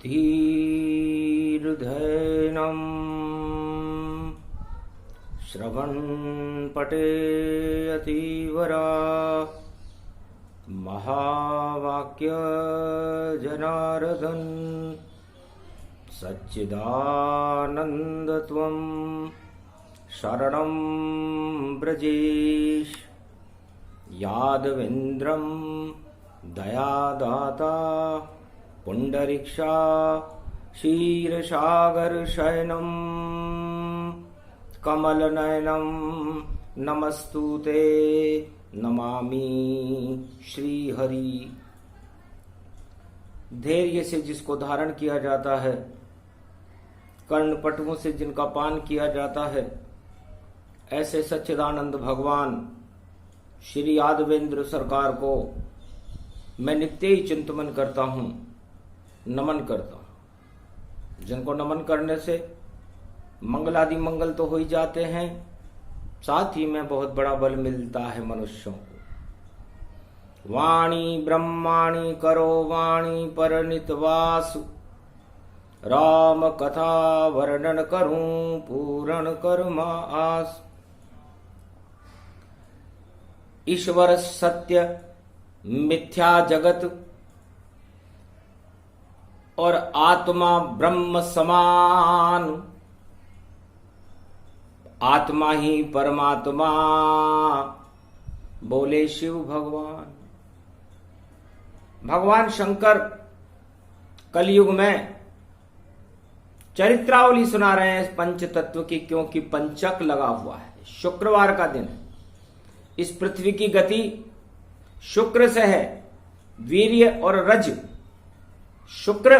धीर्धैनम् श्रवणपटे अतीवरा महावाक्य जनार्दन सच्चिदानन्दत्वं शरणं ब्रजेश यादवेन्द्रं दयादाता पुंडरीक्षा क्षीरसागरशयनं कमलनयनं नमस्तुते नमामि श्रीहरि। धैर्य से जिसको धारण किया जाता है, कर्णपटुओं से जिनका पान किया जाता है, ऐसे सच्चिदानंद भगवान श्री यादवेंद्र सरकार को मैं नित्य ही चिंतन करता हूं, नमन करता हूं। जिनको नमन करने से मंगलादि मंगल तो हो ही जाते हैं, साथ ही में बहुत बड़ा बल मिलता है मनुष्यों को। वाणी ब्रह्माणी करो वाणी पर नितवासु, राम कथा वर्णन करूं पूर्ण कर्म आस। ईश्वर सत्य मिथ्या जगत और आत्मा ब्रह्म समान, आत्मा ही परमात्मा बोले शिव भगवान। भगवान शंकर कलयुग में चरित्रावली सुना रहे हैं पंच तत्व की, क्योंकि पंचक लगा हुआ है। शुक्रवार का दिन है। इस पृथ्वी की गति शुक्र से है। वीर्य और रज शुक्र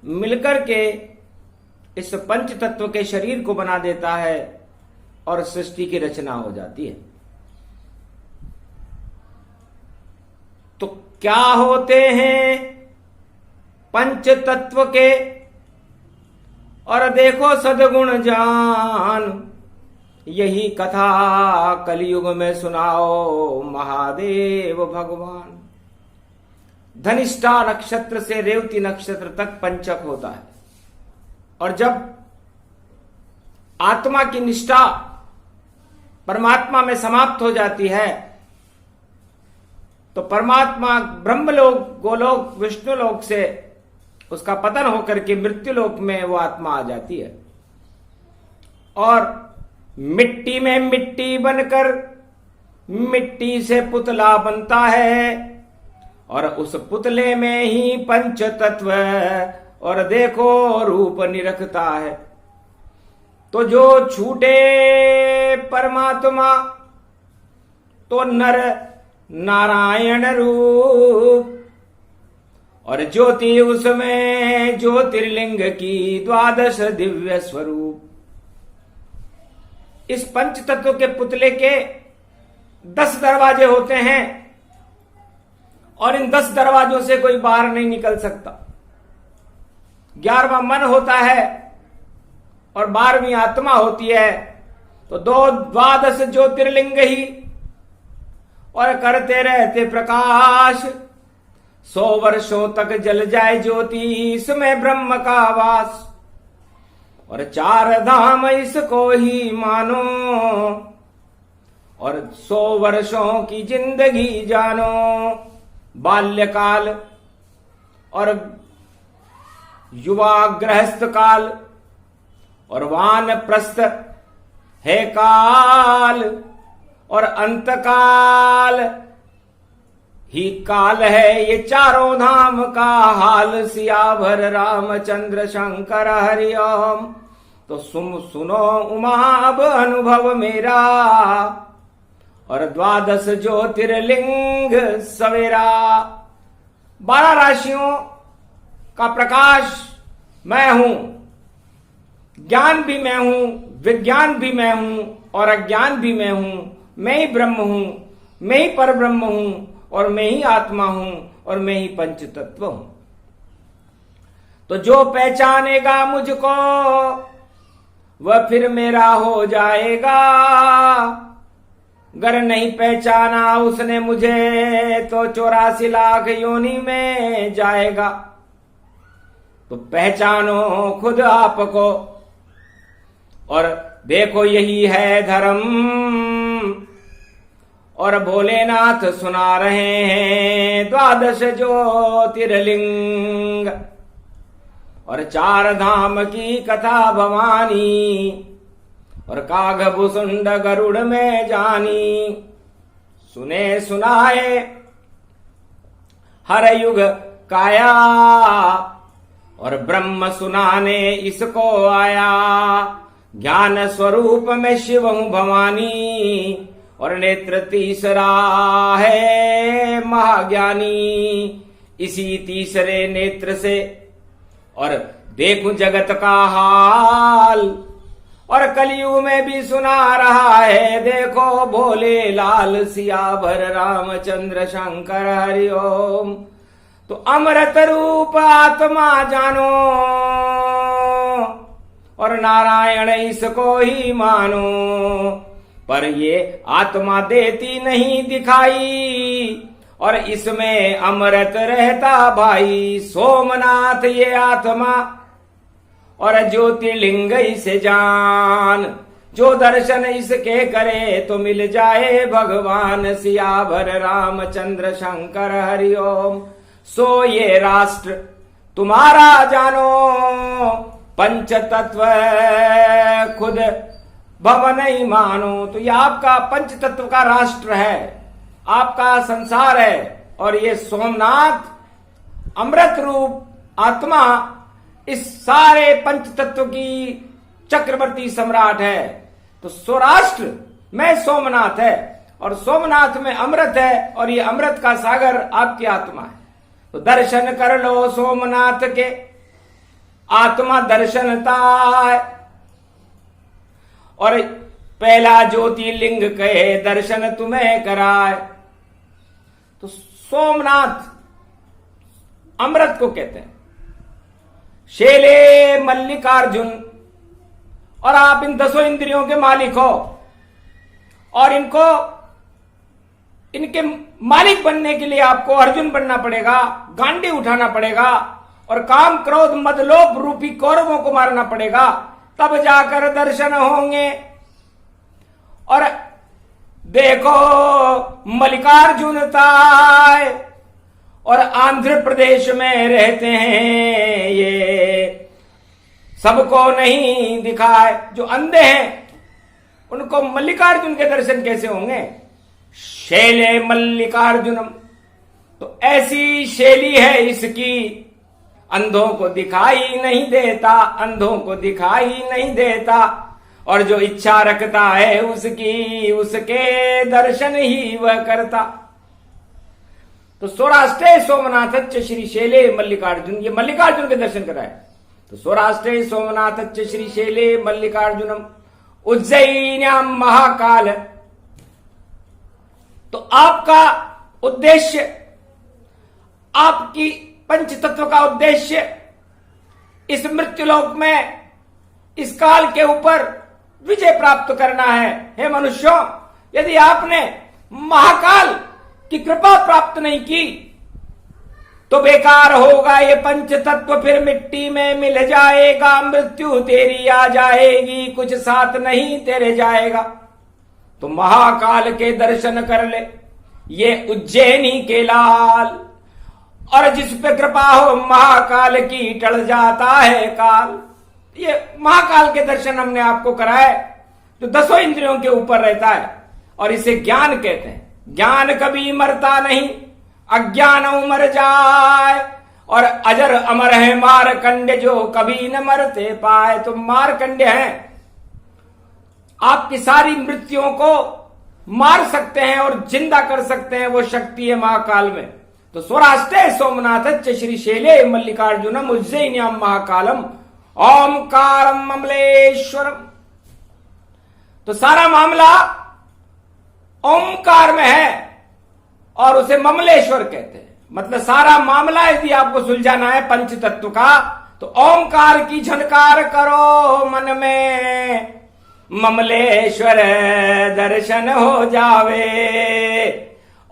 मिलकर के इस पंच तत्व के शरीर को बना देता है और सृष्टि की रचना हो जाती है। तो क्या होते हैं पंच तत्व के, और देखो सद्गुण जान, यही कथा कलयुग में सुनाओ महादेव भगवान। धनिष्ठा नक्षत्र से रेवती नक्षत्र तक पंचक होता है, और जब आत्मा की निष्ठा परमात्मा में समाप्त हो जाती है तो परमात्मा ब्रह्मलोक, गोलोक, विष्णुलोक से उसका पतन होकर के मृत्युलोक में वो आत्मा आ जाती है, और मिट्टी में मिट्टी बनकर मिट्टी से पुतला बनता है, और उस पुतले में ही पंच तत्व और देखो रूप निरखता है। तो जो छूटे परमात्मा तो नर नारायण रूप, और ज्योति उसमें ज्योतिर्लिंग की द्वादश दिव्य स्वरूप। इस पंच तत्व के पुतले के 10 दरवाजे होते हैं, और इन 10 दरवाजों से कोई बाहर नहीं निकल सकता। 11वां मन होता है और 12वीं आत्मा होती है। तो द्वादश ज्योतिर्लिंग ही और करते रहते प्रकाश। 100 वर्षों तक जल जाए ज्योति, इसमें ब्रह्म का वास। और 4 धाम इसको ही मानो, और 100 वर्षों की जिंदगी जानो। बाल्यकाल और युवा गृहस्थ काल और वानप्रस्थ है काल, और अंतकाल ही काल है। ये 4 धाम का हाल। सियावर रामचंद्र शंकर हरिओम। तो सुनो उमा अब अनुभव मेरा, और 12 ज्योतिर्लिंग सवेरा। 12 राशियों का प्रकाश मैं हूं, ज्ञान भी मैं हूं, विज्ञान भी मैं हूं, और अज्ञान भी मैं हूं। मैं ही ब्रह्म हूं, मैं ही पर ब्रह्म हूं, और मैं ही आत्मा हूं, और मैं ही पंच तत्व हूं। तो जो पहचानेगा मुझको वह फिर मेरा हो जाएगा, गर नहीं पहचाना उसने मुझे तो 84 लाख योनि में जाएगा। तो पहचानो खुद आपको और देखो यही है धर्म। और भोलेनाथ सुना रहे हैं 12 ज्योतिर्लिंग और 4 धाम की कथा भवानी और काघ भुसुंड गरुड़ में जानी। सुने सुनाए हर युग काया और ब्रह्म सुनाने इसको आया। ज्ञान स्वरूप में शिव हूं भवानी और नेत्र तीसरा है महाज्ञानी। इसी तीसरे नेत्र से और देखूं जगत का हाल और कलयुग में भी सुना रहा है। देखो भोले लाल सियावर रामचंद्र शंकर हरिओम। तो अमृत रूप आत्मा जानो और नारायण इसको ही मानो। पर ये आत्मा देती नहीं दिखाई और इसमें अमृत रहता भाई। सोमनाथ ये आत्मा और ज्योतिर्लिंग इसे जान। जो दर्शन इसके करे तो मिल जाए भगवान सियावर रामचंद्र शंकर हरिओम। सो ये राष्ट्र तुम्हारा जानो पंच तत्व खुद भवन ही मानो। तो ये आपका पंच तत्व का राष्ट्र है, आपका संसार है और ये सोमनाथ अमृत रूप आत्मा इस सारे पंच तत्व की चक्रवर्ती सम्राट है। तो सौराष्ट्र में सोमनाथ है और सोमनाथ में अमृत है और ये अमृत का सागर आपकी आत्मा है। तो दर्शन कर लो सोमनाथ के, आत्मा दर्शनता है। और पहला ज्योतिर्लिंग कहे दर्शन तुम्हें कराए। तो सोमनाथ अमृत को कहते हैं। शैले मल्लिकार्जुन और आप इन 10 इंद्रियों के मालिक हो और इनके मालिक बनने के लिए आपको अर्जुन बनना पड़ेगा, गांडी उठाना पड़ेगा और काम क्रोध मद लोभ रूपी कौरवों को मारना पड़ेगा, तब जाकर दर्शन होंगे। और देखो मल्लिकार्जुन ताय और आंध्र प्रदेश में रहते हैं ये, सबको नहीं दिखाए। जो अंधे हैं उनको मल्लिकार्जुन के दर्शन कैसे होंगे? शैले मल्लिकार्जुनम। तो ऐसी शैली है इसकी, अंधों को दिखाई नहीं देता, अंधों को दिखाई नहीं देता। और जो इच्छा रखता है उसकी, उसके दर्शन ही वह करता। तो सौराष्ट्र सोमनाथ श्री शैले मल्लिकार्जुन, ये मल्लिकार्जुन के दर्शन कराए। तो सौराष्ट्र सोमनाथ श्री शैले मल्लिकार्जुनम उज्जैन्याम महाकाल। तो आपका उद्देश्य, आपकी पंच तत्व का उद्देश्य इस मृत्युलोक में इस काल के ऊपर विजय प्राप्त करना है। हे मनुष्यों, यदि आपने महाकाल की कृपा प्राप्त नहीं की तो बेकार होगा ये पंच तत्व, फिर मिट्टी में मिल जाएगा। मृत्यु तेरी आ जाएगी, कुछ साथ नहीं तेरे जाएगा। तो महाकाल के दर्शन कर ले, ये उज्जैनी के लाल। और जिस पे कृपा हो महाकाल की, टल जाता है काल। ये महाकाल के दर्शन हमने आपको कराए, जो 10 इंद्रियों के ऊपर रहता है और इसे ज्ञान कहते हैं। ज्ञान कभी मरता नहीं, अज्ञान मर जाए। और अजर अमर है मारकंड, जो कभी न मरते पाए। तो मारकंड हैं, आपकी सारी मृत्युओं को मार सकते हैं और जिंदा कर सकते हैं, वो शक्ति है महाकाल में। तो सौराष्ट्र सोमनाथ श्री शैले मल्लिकार्जुनम उज्जैन्याम महाकालम ओमकारम ममलेश्वरम। तो सारा मामला ओमकार में है और उसे ममलेश्वर कहते हैं। मतलब सारा मामला यदि आपको सुलझाना है पंच तत्व का, तो ओमकार की झनकार करो मन में, ममलेश्वर दर्शन हो जावे।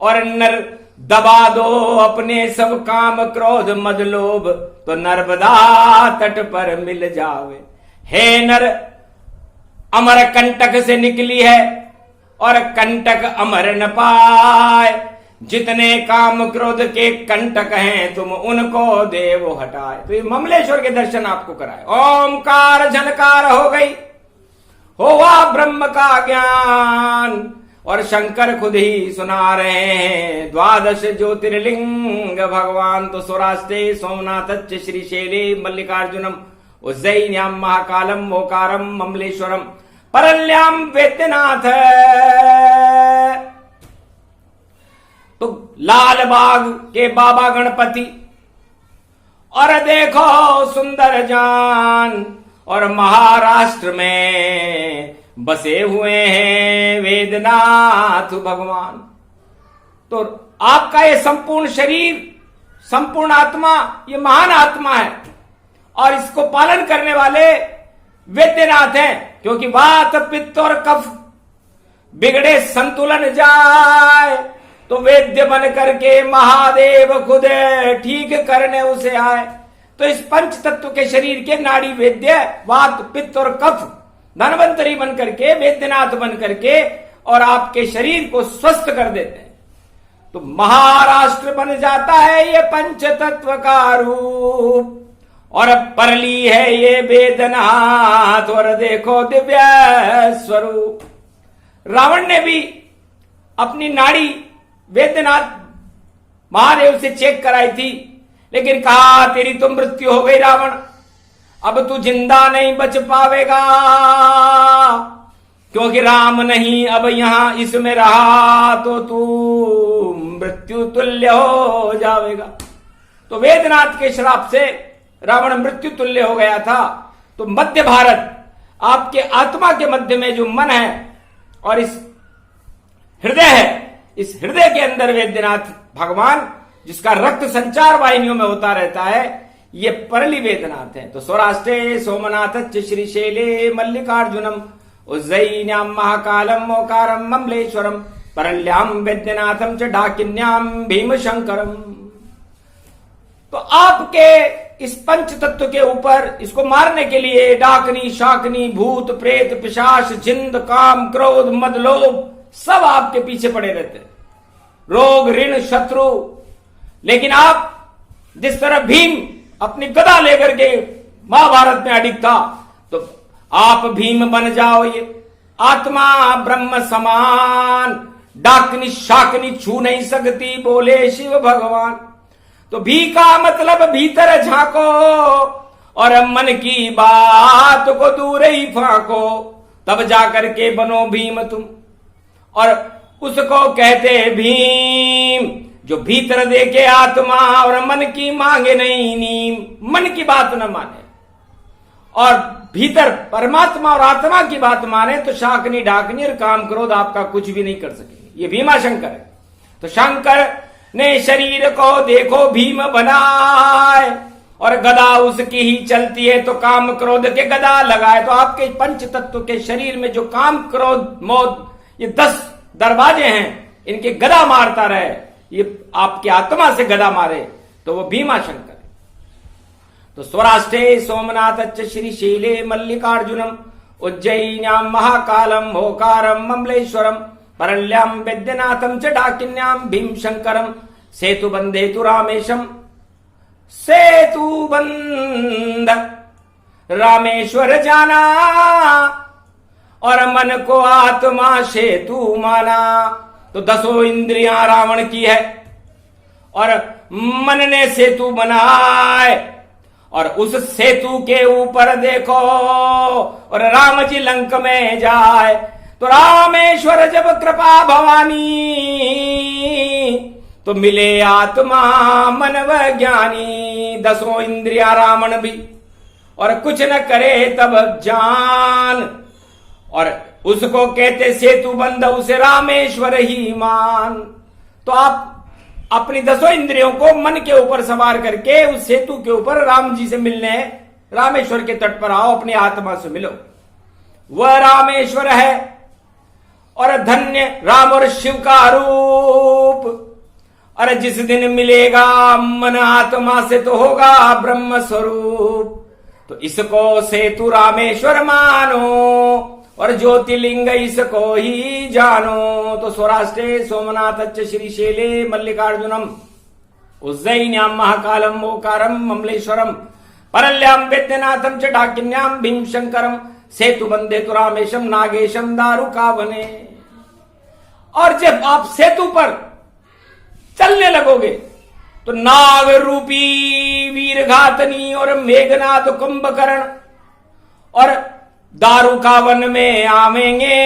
और दबा दो अपने सब काम क्रोध मद लोभ, तो नर्मदा तट पर मिल जावे। हे नर, अमर कंटक से निकली है और कंटक अमर न पाए। जितने काम क्रोध के कंटक हैं तुम उनको देवो हटाए। तो ये ममलेश्वर के दर्शन आपको कराए। ओमकार झनकार हो गई, होवा ब्रह्म का ज्ञान। और शंकर खुद ही सुना रहे हैं 12 ज्योतिर्लिंग भगवान। तो सौराष्ट्रे सोमनाथ श्रीशैले मल्लिकार्जुनम उज्जयिन्याम महाकालम ओकारम ममलेश्वरम परल्याम वेद्यनाथ। तो लाल बाग के बाबा गणपति और देखो सुंदर जान, और महाराष्ट्र में बसे हुए हैं वेदनाथ भगवान। तो आपका ये संपूर्ण शरीर, संपूर्ण आत्मा, ये महान आत्मा है और इसको पालन करने वाले वेद्यनाथ हैं। क्योंकि वात पित्त और कफ बिगड़े संतुलन जाए तो वेद्य बन करके महादेव खुद ठीक करने उसे आए। तो इस पंच तत्व के शरीर के नाड़ी वेद्य, वात पित्त और कफ धनवंतरी बन करके, वेद्यनाथ बन करके और आपके शरीर को स्वस्थ कर देते हैं। तो महाराष्ट्र बन जाता है ये पंच तत्व का रूप। और परली है ये वेदनाथ और देखो दिव्य स्वरूप। रावण ने भी अपनी नाड़ी वेदनाथ महादेव से चेक कराई थी, लेकिन कहा तेरी तो मृत्यु हो गई रावण, अब तू जिंदा नहीं बच पावेगा, क्योंकि राम नहीं अब यहां इसमें रहा तो तू मृत्यु तुल्य हो जाएगा। तो वेदनाथ के श्राप से रावण मृत्यु तुल्य हो गया था। तो मध्य भारत, आपके आत्मा के मध्य में जो मन है और इस हृदय है, इस हृदय के अंदर वेद्यनाथ भगवान, जिसका रक्त संचार वाहिनियों में होता रहता है, ये परली वेदनाथ है। तो सौराष्ट्रे सोमनाथ श्रीशैले मल्लिकार्जुनम उज्जयिन्याम महाकालम ओकारम ममलेश्वरम परल्याम वेद्यनाथम च डाकिन्याम भीमशंकरम। तो आपके इस पंच तत्व के ऊपर इसको मारने के लिए डाकनी, शाकनी, भूत, प्रेत, पिशाच, जिंद, काम, क्रोध, मद, लोभ सब आपके पीछे पड़े रहते हैं, रोग, ऋण, शत्रु। लेकिन आप जिस तरह भीम अपनी गदा लेकर के महाभारत में अडिग था, तो आप भीम बन जाओ। ये आत्मा ब्रह्म समान, डाकनी शाकनी छू नहीं सकती, बोले शिव भगवान। तो भी का मतलब भीतर झांको और मन की बात को दूर ही फाको, तब जाकर के बनो भीम तुम। और उसको कहते भीम जो भीतर देखे आत्मा और मन की मांगे नहीं नीम। मन की बात न माने और भीतर परमात्मा और आत्मा की बात माने तो शाकनी, डाकनी और काम, क्रोध आपका कुछ भी नहीं कर सकेंगे। ये भीमा शंकर है। तो शंकर ने शरीर को देखो भीम बनाए और गदा उसकी ही चलती है, तो काम क्रोध के गदा लगाए। तो आपके पंच तत्व के शरीर में जो काम क्रोध मोद, ये 10 दरवाजे हैं, इनके गदा मारता रहे, ये आपकी आत्मा से गदा मारे, तो वो भीमा शंकर है। तो सौराष्ट्रे सोमनाथ श्रीशैले मल्लिकार्जुनम उज्जयिन्याम महाकालम ओकारम ममलेश्वरम परल्याम वेद्यनाथम च डाकिन्याम भीमशंकरम सेतु बंधे तु रामेशम। सेतु बंध रामेश्वर जाना और मन को आत्मा सेतु माना। तो 10 इंद्रियां रावण की है और मन ने सेतु बनाए और उस सेतु के ऊपर देखो और राम जी लंक में जाए। तो रामेश्वर जब कृपा भवानी तो मिले आत्मा मन व ज्ञानी। 10 इंद्रिया रावण भी और कुछ न करे तब जान, और उसको कहते सेतु बंध, उसे रामेश्वर ही मान। तो आप अपनी 10 इंद्रियों को मन के ऊपर सवार करके उस सेतु के ऊपर राम जी से मिलने रामेश्वर के तट पर आओ, अपनी आत्मा से मिलो। वह रामेश्वर है और धन्य राम और शिव का रूप। अरे जिस दिन मिलेगा मन आत्मा से तो होगा ब्रह्म स्वरूप। तो इसको सेतु रामेश्वर मानो और ज्योतिर्लिंग इसको ही जानो। तो सौराष्ट्रे सोमनाथ श्रीशैले मल्लिकार्जुनम उज्जयिन्याम महाकालम ओकारम ममलेश्वरम परल्याम वैद्यनाथम च डाकिन्याम भीमशंकरम सेतु बंदे तो रामेशम नागेशम दारुकावने। और जब आप सेतु पर चलने लगोगे तो नाग रूपी वीरघातनी और मेघनाथ कुंभकर्ण और दारुकावन में आवेंगे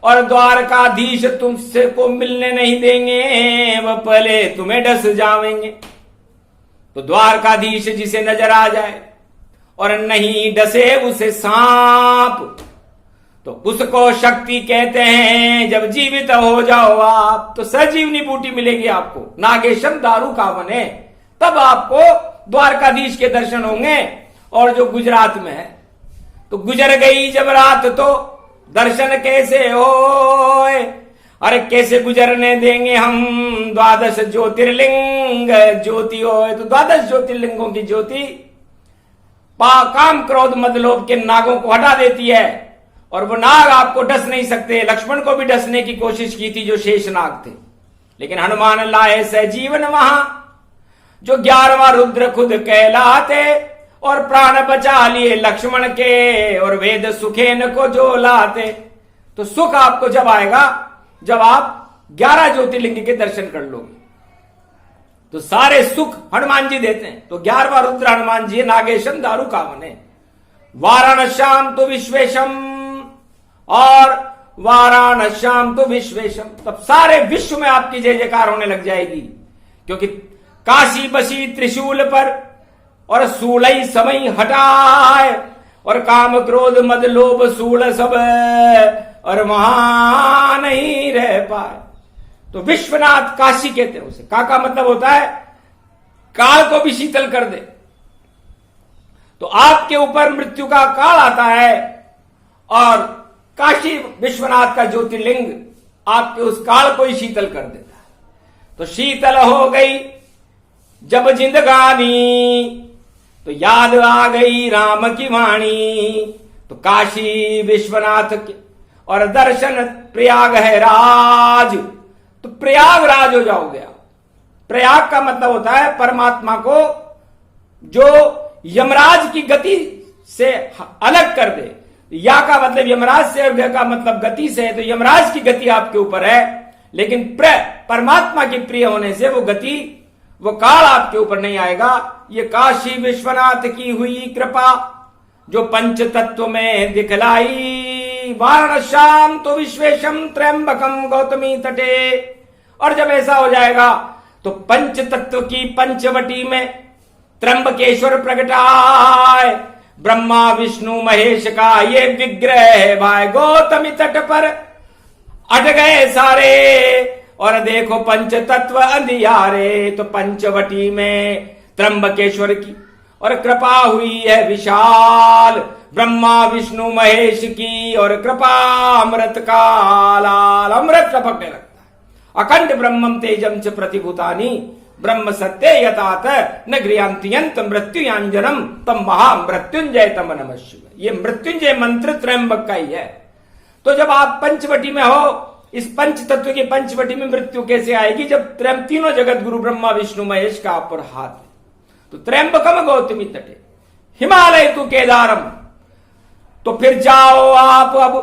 और द्वारकाधीश तुमसे को मिलने नहीं देंगे, वह पहले तुम्हें डस जावेंगे। तो द्वारकाधीश जिसे नजर आ जाए और नहीं डसे उसे सांप, तो उसको शक्ति कहते हैं। जब जीवित हो जाओ आप तो सजीवनी बूटी मिलेगी आपको, नागेशम दारुकावने, तब आपको द्वारकाधीश के दर्शन होंगे। और जो गुजरात में है तो गुजर गई जब रात तो दर्शन कैसे होए, अरे कैसे गुजरने देंगे हम, द्वादश ज्योतिर्लिंग ज्योति होए। तो द्वादश ज्योतिर्लिंगों की ज्योति काम क्रोध मद लोभ के नागों को हटा देती है और वो नाग आपको डस नहीं सकते। लक्ष्मण को भी डसने की कोशिश की थी जो शेष नाग थे, लेकिन हनुमान लाए सजीवन वहां, जो 11वां रुद्र खुद कहलाते और प्राण बचा लिए लक्ष्मण के और वेद सुखेन को जो लाते। तो सुख आपको जब आएगा जब आप 11 ज्योतिर्लिंग के दर्शन कर लोगे। तो सारे सुख हनुमान जी देते हैं। तो 11वां रुद्र हनुमान जी नागेशम दारुकावने वाराणस्याम तो विश्वेशम और वाराणस्याम तो विश्वेशम। तब सारे विश्व में आपकी जय जयकार होने लग जाएगी, क्योंकि काशी बसी त्रिशूल पर और सूलई समय हटाए और काम क्रोध मद लोभ सूल सब और वहां नहीं रह पाए। तो विश्वनाथ काशी कहते हैं उसे। का मतलब होता है काल को भी शीतल कर दे। तो आपके ऊपर मृत्यु का काल आता है और काशी विश्वनाथ का ज्योतिर्लिंग आपके उस काल को ही शीतल कर देता है। तो शीतल हो गई जब जिंदगानी तो याद आ गई राम की वाणी। तो काशी विश्वनाथ के और दर्शन प्रयाग है राज, तो प्रयागराज हो जाओगे आप। प्रयाग का मतलब होता है परमात्मा को जो यमराज की गति से अलग कर दे। या का मतलब यमराज से और ग का मतलब गति से है। तो यमराज की गति आपके ऊपर है, लेकिन परमात्मा के प्रिय होने से वो गति वो काल आपके ऊपर नहीं आएगा। ये काशी विश्वनाथ की हुई कृपा जो पंच तत्व में दिखलाई। वाराणस्याम तो विश्वेशम त्र्यंबकम गौतमी तटे। और जब ऐसा हो जाएगा तो पंच तत्व की पंचवटी में त्र्यंबकेश्वर प्रगटाए। ब्रह्मा विष्णु महेश का ये विग्रह है भाई। गौतमी तट पर अट गए सारे और देखो पंच तत्व अंधियारे। तो पंचवटी में त्र्यंबकेश्वर की और कृपा हुई है विशाल, ब्रह्मा विष्णु महेश की और कृपा अमृत का लाल। अमृत टपकने लगता है। अखंड ब्रह्मम तेजम च प्रतिभूतानि ब्रह्म सत्य यतात न गृहांत्यंत मृत्युयांजनम तम महामृत्युंजय तम नमः शिवाय। ये मृत्युंजय मंत्र त्र्यंबक का ही है। तो जब आप पंचवटी में हो, इस पंच तत्व की पंचवटी में मृत्यु कैसे आएगी जब तीनों जगत गुरु ब्रह्मा विष्णु महेश का आप पर हाथ है। तो त्र्यंबकम गौतमी तटे हिमालय तू केदारम। तो फिर जाओ आप अब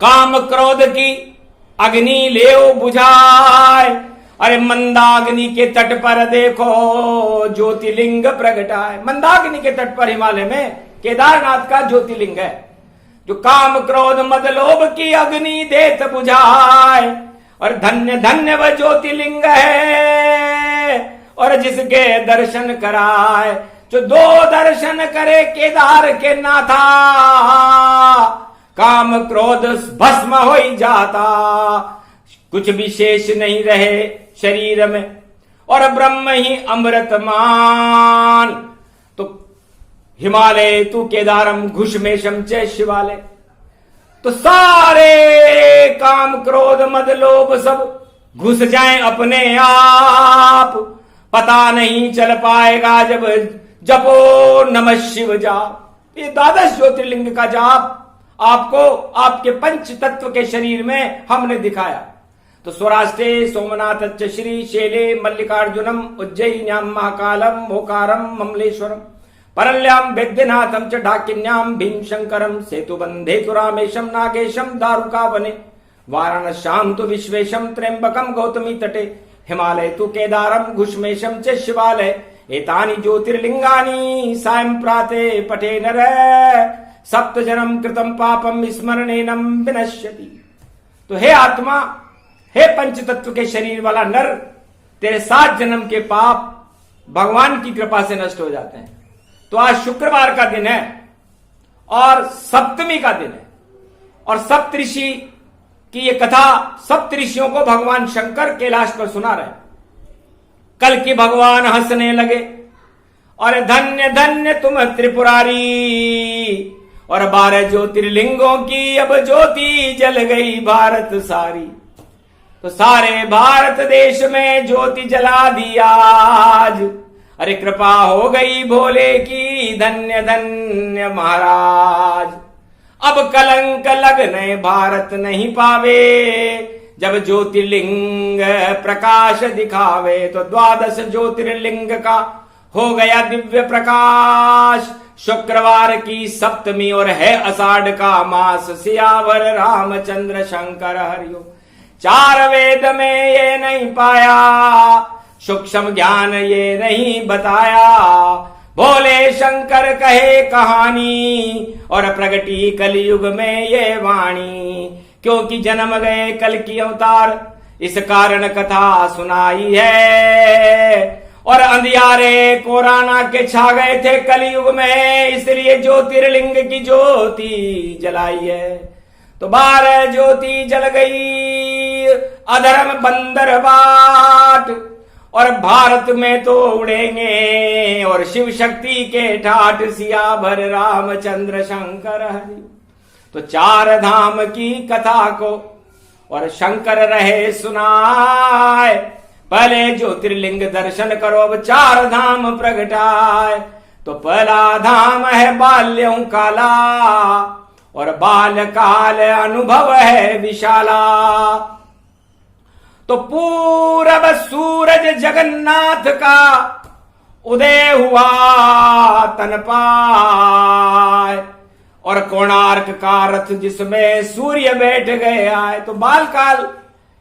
काम क्रोध की अग्नि ले बुझाए। अरे मंदाग्नि के तट पर देखो ज्योतिर्लिंग प्रगटाए। मंदाग्नि के तट पर हिमालय में केदारनाथ का ज्योतिर्लिंग है जो काम क्रोध मद लोभ की अग्नि देत बुझाए। और धन्य धन्य वह ज्योतिर्लिंग है और जिसके दर्शन कराए। जो 2 दर्शन करे केदार के नाथा, काम क्रोध भस्म हो ही जाता। कुछ विशेष नहीं रहे शरीर में और ब्रह्म ही अमृतमान। तो हिमालय तू केदारम घुषमेशम च शिवालय। तो सारे काम क्रोध मद लोभ सब घुस जाएं अपने आप, पता नहीं चल पाएगा जब जपो नमः शिव जाप। ये द्वादश ज्योतिर्लिंग का जाप आपको आपके पंच तत्व के शरीर में हमने दिखाया। तो स्वराष्ट्रे सोमनाथ श्री शैले मल्लिकार्जुनम उज्जयिन्याम महाकालम मोकारम ममलेश्वरम परल्याम वैद्यनाथम च ढाकिन्याम भीमशंकरम सेतुबंधे तु रामेशम नागेशम दारुकावने वाराणस्याम तु विश्वेशम त्र्यंबकम गौतमी तटे हिमालय तु केदारम घुष्मेशम च शिवालय एतानि ज्योतिर्लिंगानि सायं प्राते पठे नर सप्त जन्म कृतम पापम स्मरणेनम विनश्यति। तो हे आत्मा, हे पंच तत्व के शरीर वाला नर, तेरे 7 जन्म के पाप भगवान की कृपा से नष्ट हो जाते हैं। तो आज शुक्रवार का दिन है और सप्तमी का दिन है और सप्तऋषि की ये कथा सप्तऋषियों को भगवान शंकर कैलाश पर सुना रहे। कल की भगवान हंसने लगे और धन्य धन्य तुम त्रिपुरारी, और 12 ज्योतिर्लिंगों की अब ज्योति जल गई भारत सारी। तो सारे भारत देश में ज्योति जला दिया आज, अरे कृपा हो गई भोले की धन्य धन्य महाराज। अब कलंक लगने भारत नहीं पावे, जब ज्योतिर्लिंग प्रकाश दिखावे। तो 12 ज्योतिर्लिंग का हो गया दिव्य प्रकाश। शुक्रवार की सप्तमी और है आषाढ़ का मास, सियावर रामचंद्र शंकर हरिओ। 4 वेद में ये नहीं पाया, सूक्ष्म ज्ञान ये नहीं बताया। भोले शंकर कहे कहानी और प्रगटी कलयुग में ये वाणी। क्योंकि जन्म गए कल की अवतार, इस कारण कथा सुनाई है। और अंधियारे कोरोना के छा गए थे कलयुग में, इसलिए ज्योतिर्लिंग की ज्योति जलाई है। तो 12 ज्योति जल गई, अधर्म बंदर बाट, और भारत में तो उड़ेंगे और शिव शक्ति के ठाठ सियावर रामचंद्र शंकर हरि। तो 4 धाम की कथा को और शंकर रहे सुनाए। पहले ज्योतिर्लिंग दर्शन करो, अब 4 धाम प्रगटाए। तो पहला धाम है बाल्यों काला, और बाल काल अनुभव है विशाला। तो पूरब सूरज जगन्नाथ का उदय हुआ तन पाए, और कोणार्क का रथ जिसमें सूर्य बैठ गए आए। तो बाल काल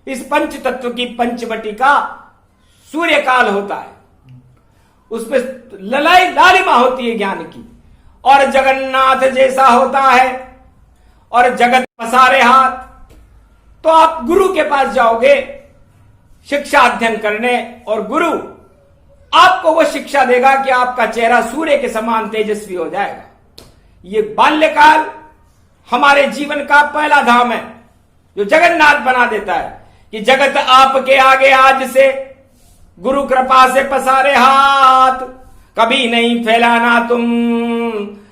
इस पंच तत्व की पंचवटी का सूर्य काल होता है, उसमें ललाई लालिमा होती है ज्ञान की। और जगन्नाथ जैसा होता है और जगत पसारे हाथ। तो आप गुरु के पास जाओगे शिक्षा अध्ययन करने, और गुरु आपको वो शिक्षा देगा कि आपका चेहरा सूर्य के समान तेजस्वी हो जाएगा। ये बाल्यकाल हमारे जीवन का पहला धाम है, जो जगन्नाथ बना देता है कि जगत आपके आगे आज से गुरु कृपा से पसारे हाथ, कभी नहीं फैलाना तुम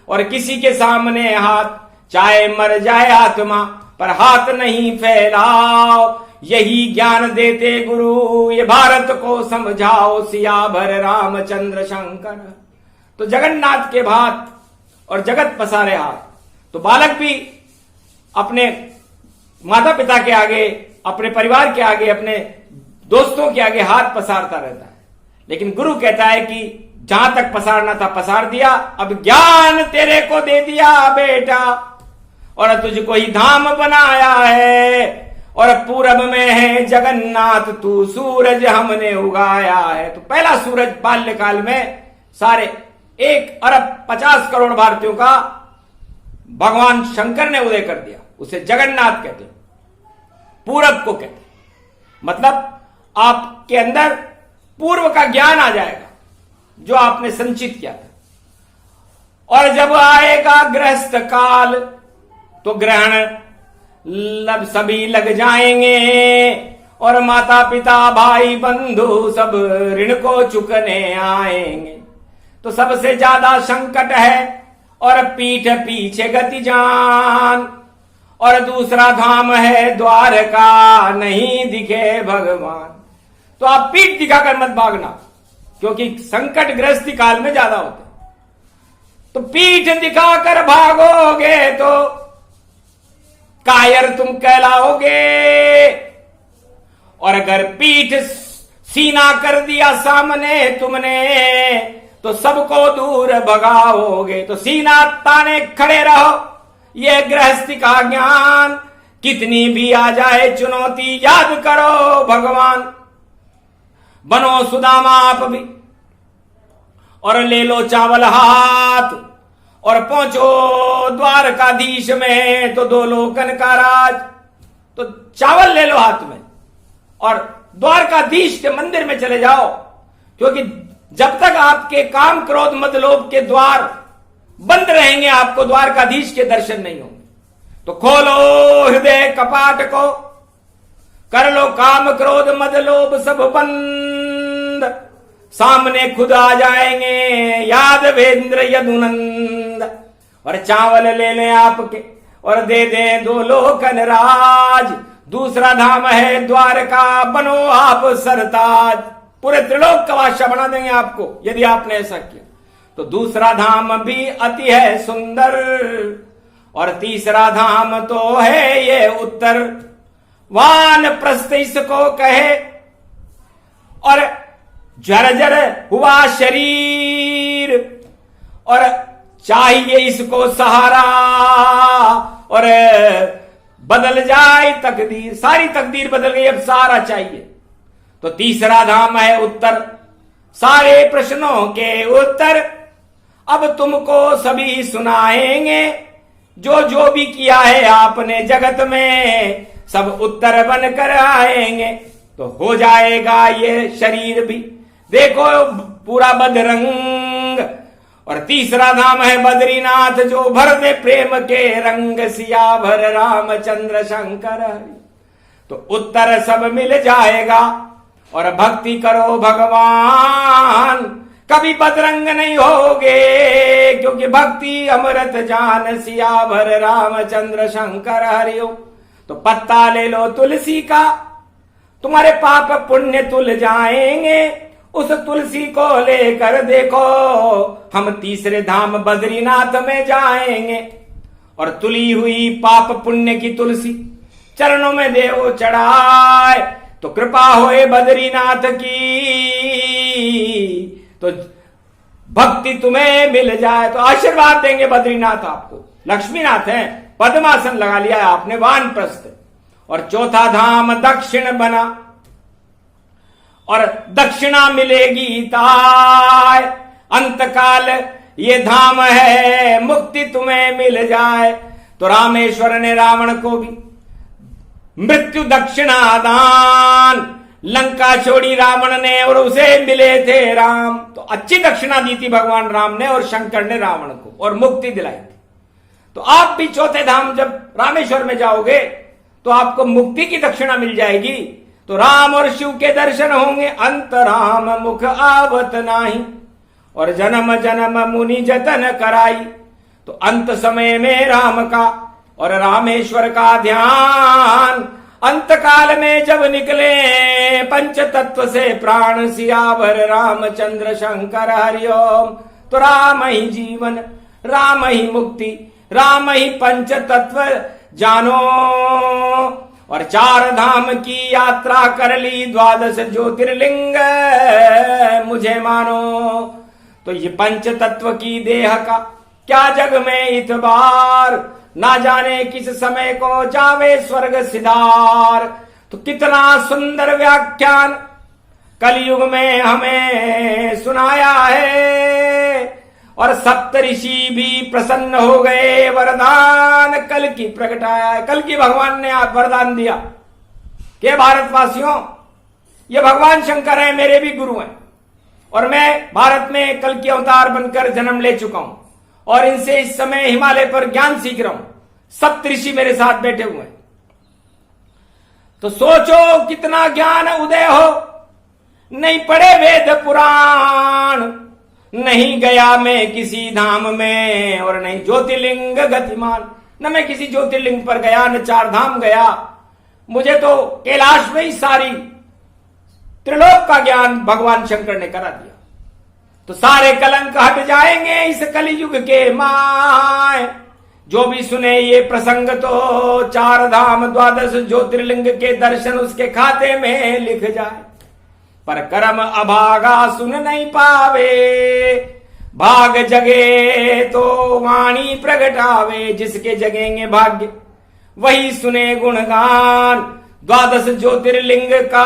और किसी के सामने हाथ। चाहे मर जाए आत्मा पर हाथ नहीं फैलाओ, यही ज्ञान देते गुरु। ये भारत को समझाओ सियावर रामचंद्र शंकर। तो जगन्नाथ के भात और जगत पसारे हाथ। तो बालक भी अपने माता पिता के आगे, अपने परिवार के आगे, अपने दोस्तों के आगे हाथ पसारता रहता है, लेकिन गुरु कहता है कि जहां तक पसारना था पसार दिया, अब ज्ञान तेरे को दे दिया बेटा, और तुझको ही धाम बनाया है। और पूरब में है जगन्नाथ तू, सूरज हमने उगाया है। तो पहला सूरज बाल्यकाल में सारे 1 अरब 50 करोड़ भारतीयों का भगवान शंकर ने उदय कर दिया। उसे जगन्नाथ कहते हैं, पूरब को कहते हैं। मतलब आपके अंदर पूर्व का ज्ञान आ जाएगा जो आपने संचित किया था। और जब आएगा गृहस्थ काल तो ग्रहण सभी लग जाएंगे, और माता पिता भाई बंधु सब ऋण को चुकने आएंगे। तो सबसे ज्यादा संकट है और पीठ पीछे गति जान, और दूसरा धाम है द्वारका, नहीं दिखे भगवान। तो आप पीठ दिखाकर मत भागना, क्योंकि संकट गृहस्थी काल में ज्यादा होते। तो पीठ दिखाकर भागोगे तो कायर तुम कहलाओगे, और अगर पीठ सीना कर दिया सामने तुमने तो सबको दूर भगाओगे। तो सीना ताने खड़े रहो, ये गृहस्थी का ज्ञान। कितनी भी आ जाए चुनौती, याद करो भगवान। बनो सुदामा आप भी, और ले लो चावल हाथ, और पहुंचो द्वारकाधीश में तो दो लोकन का राज। तो चावल ले लो हाथ में और द्वारकाधीश के मंदिर में चले जाओ, क्योंकि जब तक आपके काम क्रोध मद लोभ के द्वार बंद रहेंगे, आपको द्वारकाधीश के दर्शन नहीं होंगे। तो खोलो हृदय कपाट को, कर लो काम क्रोध मद लोभ सब बंद, सामने खुद आ जाएंगे यादवेंद्र यदुनंद। और चावल ले लें आपके और दे दें दो लोकन राज। दूसरा धाम है द्वारका, बनो आप सरताज। पूरे त्रिलोक का बादशाह बना देंगे आपको यदि आपने ऐसा किया। तो दूसरा धाम भी अति है सुंदर, और तीसरा धाम तो है ये उत्तर, वानप्रस्थ इसको कहे। और जर्जर हुआ शरीर और चाहिए इसको सहारा, और बदल जाए तकदीर, सारी तकदीर बदल गई, अब सहारा चाहिए। तो तीसरा धाम है उत्तर, सारे प्रश्नों के उत्तर अब तुमको सभी सुनाएंगे। जो जो भी किया है आपने जगत में, सब उत्तर बनकर आएंगे। तो हो जाएगा ये शरीर भी देखो पूरा बदरंग। और तीसरा धाम है बद्रीनाथ, जो भर दे प्रेम के रंग, सिया भर रामचंद्र शंकर। तो उत्तर सब मिल जाएगा, और भक्ति करो भगवान, कभी बदरंग नहीं होगे, क्योंकि भक्ति अमृत जान, सिया भर रामचंद्र शंकर हरिओ। तो पत्ता ले लो तुलसी का, तुम्हारे पाप पुण्य तुल जाएंगे। उस तुलसी को लेकर देखो हम तीसरे धाम बद्रीनाथ में जाएंगे। और तुली हुई पाप पुण्य की तुलसी चरणों में देव चढ़ाए, तो कृपा होए बद्रीनाथ की, तो भक्ति तुम्हें मिल जाए। तो आशीर्वाद देंगे बद्रीनाथ आपको, लक्ष्मीनाथ है। पद्मासन लगा लिया है आपने, वानप्रस्थ। और चौथा धाम दक्षिण बना, और दक्षिणा मिलेगी ताय। अंतकाल ये धाम है, मुक्ति तुम्हें मिल जाए। तो रामेश्वर ने रावण को भी मृत्यु दक्षिणा दान, लंका छोड़ी रावण ने और उसे मिले थे राम। तो अच्छी दक्षिणा दी थी भगवान राम ने, और शंकर ने रावण को, और मुक्ति दिलाई थी। तो आप भी चौथे धाम जब रामेश्वर में जाओगे तो आपको मुक्ति की दक्षिणा मिल जाएगी। तो राम और शिव के दर्शन होंगे, अंत राम मुख आवत नाही, और जन्म जन्म मुनि जतन कराई। तो अंत समय में राम का और रामेश्वर का ध्यान, अंत काल में जब निकले पंच तत्व से प्राण, सियावर रामचंद्र शंकर हरिओम। तो राम ही जीवन, राम ही मुक्ति, राम ही पंच तत्व जानो। और चार धाम की यात्रा कर ली, 12 ज्योतिर्लिंग मुझे मानो। तो ये पंच तत्व की देह का क्या जग में इतबार, ना जाने किस समय को जावे स्वर्ग सिधार। तो कितना सुंदर व्याख्यान कलयुग में हमें सुनाया है, और सप्तऋषि भी प्रसन्न हो गए, वरदान कल की प्रगटाया है। कल की भगवान ने आप वरदान दिया कि भारतवासियों, ये भगवान शंकर है, मेरे भी गुरु हैं, और मैं भारत में कल की अवतार बनकर जन्म ले चुका हूं, और इनसे इस समय हिमालय पर ज्ञान सीख रहा हूं। सप्तऋषि मेरे साथ बैठे हुए हैं। तो सोचो कितना ज्ञान उदय हो। नहीं पढ़े वेद पुराण, नहीं गया मैं किसी धाम में, और नहीं ज्योतिर्लिंग गतिमान। न मैं किसी ज्योतिर्लिंग पर गया, न चार धाम गया। मुझे तो कैलाश में ही सारी त्रिलोक का ज्ञान भगवान शंकर ने करा दिया। तो सारे कलंक हट जाएंगे इस कलियुग के माय। जो भी सुने ये प्रसंग तो चार धाम 12 ज्योतिर्लिंग के दर्शन उसके खाते में लिख जाए। पर कर्म अभागा सुन नहीं पावे, भाग जगे तो वाणी प्रगटावे। जिसके जगेंगे भाग्य वही सुने गुणगान 12 ज्योतिर्लिंग का,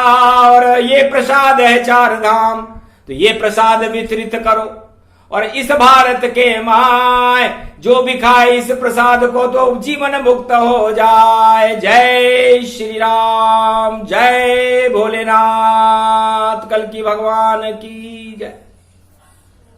और ये प्रसाद है चार धाम। तो ये प्रसाद वितरित करो और इस भारत के माय जो भी खाए इस प्रसाद को तो जीवन मुक्त हो जाए। जय श्री राम, जय भोलेनाथ, कल की भगवान की जय।